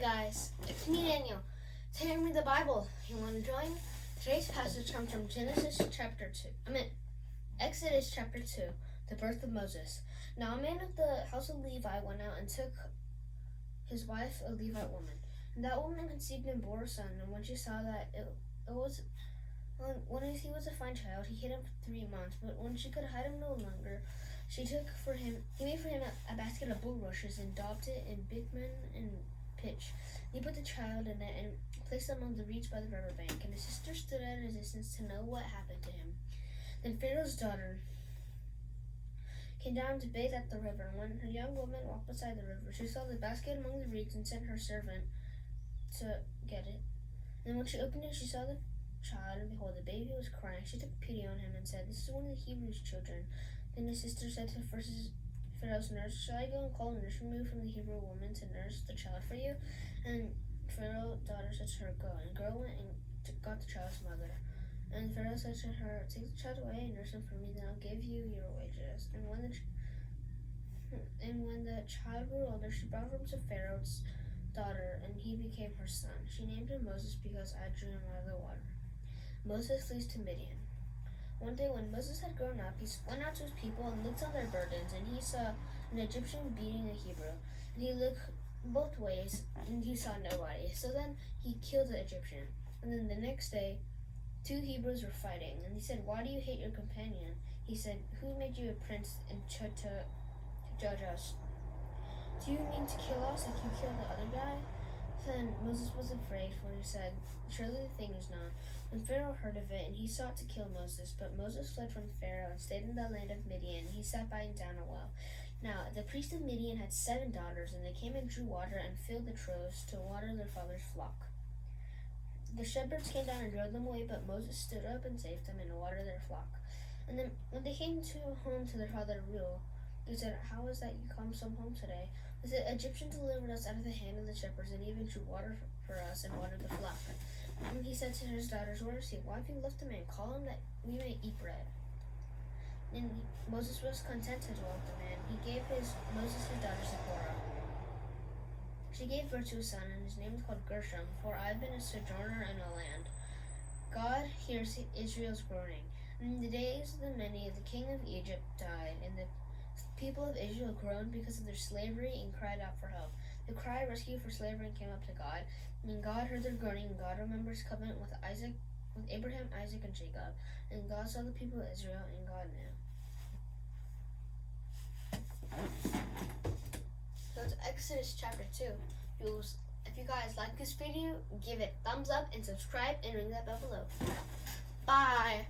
guys, it's me Daniel. Today I'm reading the Bible. You want to join? Today's passage comes from Exodus chapter 2, the birth of Moses. Now a man of the house of Levi went out and took his wife, a Levite woman. And that woman conceived and bore a son, and when she saw that when he was a fine child, he hid him for 3 months. But when she could hide him no longer, he made for him a basket of bulrushes and daubed it in bitumen and pitch. He put the child in it and placed it among the reeds by the river bank. And his sister stood at a distance to know what happened to him. Then Pharaoh's daughter came down to bathe at the river. And when her young woman walked beside the river, she saw the basket among the reeds and sent her servant to get it. And when she opened it, she saw the child, and behold, the baby was crying. She took pity on him and said, "This is one of the Hebrews' children." Then his sister said to Pharaoh's nurse, "Shall I go and call a nurse removed from the Hebrew woman to nurse the child for you?" And Pharaoh's daughter said to her, "Go." And the girl went and got the child's mother. And Pharaoh said to her, "Take the child away and nurse him for me, then I'll give you your wages." And when the child grew older, she brought him to Pharaoh's daughter, and he became her son. She named him Moses because I drew him out of the water. Moses flees to Midian. One day when Moses had grown up, he went out to his people and looked on their burdens, and he saw an Egyptian beating a Hebrew. And he looked both ways, and he saw nobody. So then he killed the Egyptian. And then the next day, 2 Hebrews were fighting, and he said, "Why do you hate your companion?" He said, "Who made you a prince and to judge us? Do you mean to kill us like you killed the other guy?" Then Moses was afraid, for he said, "Surely the thing is known." When Pharaoh heard of it, and he sought to kill Moses, but Moses fled from Pharaoh and stayed in the land of Midian. He sat by down a well. Now the priest of Midian had 7 daughters, and they came and drew water and filled the troughs to water their father's flock. The shepherds came down and drove them away, but Moses stood up and saved them and watered their flock. And then when they came home to their father Reuel, he said, "How is that you come some home today?" He said, "Egyptian delivered us out of the hand of the shepherds, and even drew water for us and watered the flock." And he said to his daughters, "Where is he? Why have you left the man? Call him that we may eat bread." And Moses was content to dwell with the man. He gave Moses his daughter Zipporah. She gave birth to a son, and his name was called Gershom, for I have been a sojourner in a land. God hears Israel's groaning. In the days of the many, the king of Egypt died, and the people of Israel groaned because of their slavery and cried out for help. The cry of rescue for slavery came up to God, and God heard their groaning, and God remembered his covenant with Abraham, Isaac, and Jacob. And God saw the people of Israel, and God knew. So it's Exodus chapter 2. If you guys like this video, give it a thumbs up and subscribe and ring that bell below. Bye!